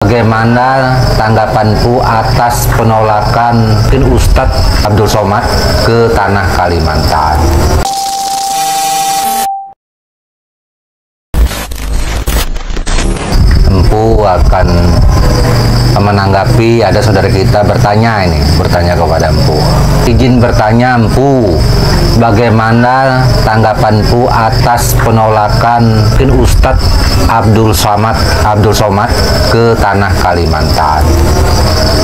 bagaimana tanggapanku atas penolakan Ustadz Abdul Somad ke tanah Kalimantan? Empu akan menanggapi, ada saudara kita bertanya kepada Empu. Izin bertanya Empu, bagaimana tanggapanku atas penolakan Ustadz Abdul Somad ke tanah Kalimantan?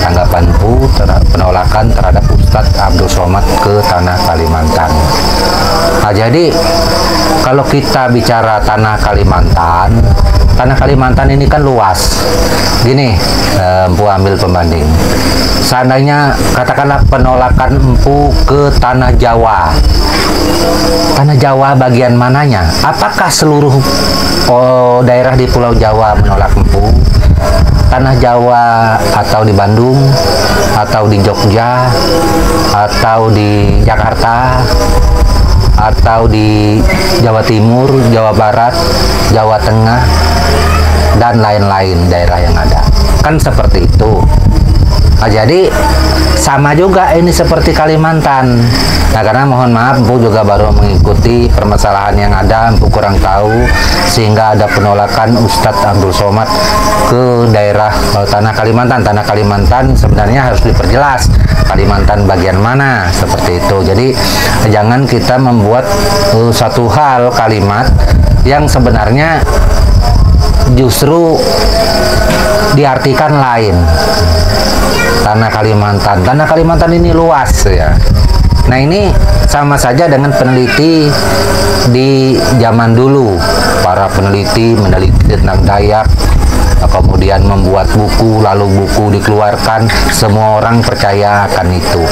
Tanggapanku penolakan terhadap Ustadz Abdul Somad ke tanah Kalimantan. Nah, jadi kalau kita bicara tanah Kalimantan ini kan luas. Gini, Empu ambil pembanding. Seandainya katakanlah penolakan Empu ke tanah Jawa. Tanah Jawa bagian mananya? Apakah seluruh daerah di Pulau Jawa menolak Empu? Tanah Jawa atau di Bandung, atau di Jogja, atau di Jakarta, atau di Jawa Timur, Jawa Barat, Jawa Tengah, dan lain-lain daerah yang ada. Kan seperti itu. Nah, jadi sama juga ini seperti Kalimantan. Nah, karena mohon maaf, Empu juga baru mengikuti permasalahan yang ada, Empu kurang tahu, sehingga ada penolakan Ustadz Abdul Somad ke daerah tanah Kalimantan. Tanah Kalimantan sebenarnya harus diperjelas, Kalimantan bagian mana, seperti itu. Jadi jangan kita membuat satu hal kalimat yang sebenarnya justru diartikan lain. Tanah Kalimantan ini luas ya. Nah, ini sama saja dengan peneliti di zaman dulu. Para peneliti meneliti tentang Dayak, kemudian membuat buku, lalu buku dikeluarkan, semua orang percaya akan itu.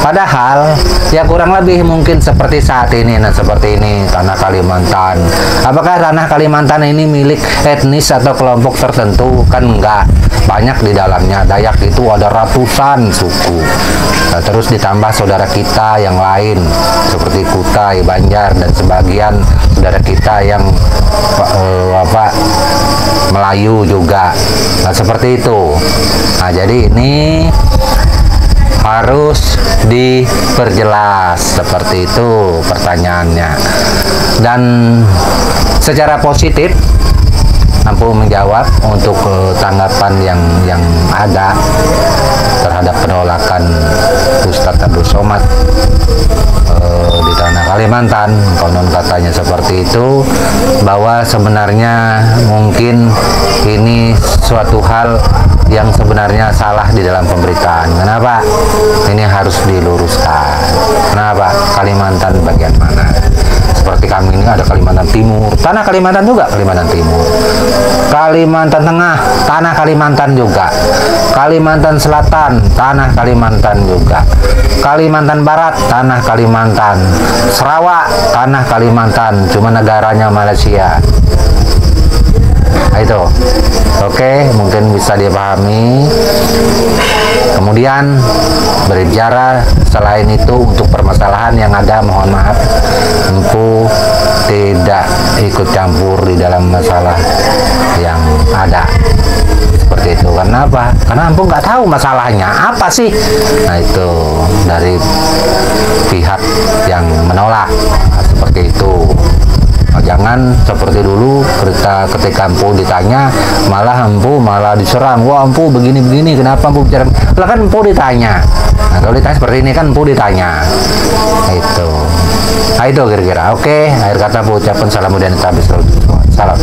Padahal ya kurang lebih mungkin seperti saat ini, seperti ini tanah Kalimantan. Apakah tanah Kalimantan ini milik etnis atau kelompok tertentu? Kan enggak. Banyak di dalamnya. Dayak itu ada ratusan suku. Nah, terus ditambah saudara kita yang lain seperti Kutai, Banjar, dan sebagian saudara kita yang Melayu juga. Nah, seperti itu. Nah, jadi ini harus diperjelas, seperti itu pertanyaannya. Dan secara positif Empu menjawab untuk tanggapan yang ada terhadap penolakan Ustadz Abdul Somad di tanah Kalimantan. Konon katanya seperti itu, bahwa sebenarnya mungkin ini suatu hal yang sebenarnya salah di dalam pemberitaan. Kenapa? Ini harus diluruskan. Kenapa? Kalimantan bagian mana? Seperti kami ini ada Kalimantan Timur, tanah Kalimantan juga Kalimantan Timur. Kalimantan Tengah, tanah Kalimantan juga. Kalimantan Selatan, tanah Kalimantan juga. Kalimantan Barat, tanah Kalimantan. Sarawak, tanah Kalimantan, cuma negaranya Malaysia. Nah, itu. Oke, mungkin bisa dipahami. Kemudian berbicara selain itu untuk permasalahan yang ada, mohon maaf, Empu tidak ikut campur di dalam masalah yang ada. Seperti itu. Karena apa? Karena Empu nggak tahu masalahnya apa sih. Nah, itu dari pihak yang menolak. Nah, seperti itu. Nah, jangan seperti dulu ketika Empu ditanya malah diserang. Wah, Empu begini-begini, kenapa Empu bicara? Lah kan Empu ditanya. Nah, kalau ditanya seperti ini kan Empu ditanya. Nah, itu. Nah, itu kira-kira. Oke, akhir kata Empu ucapkan salam dan tabis. Salam.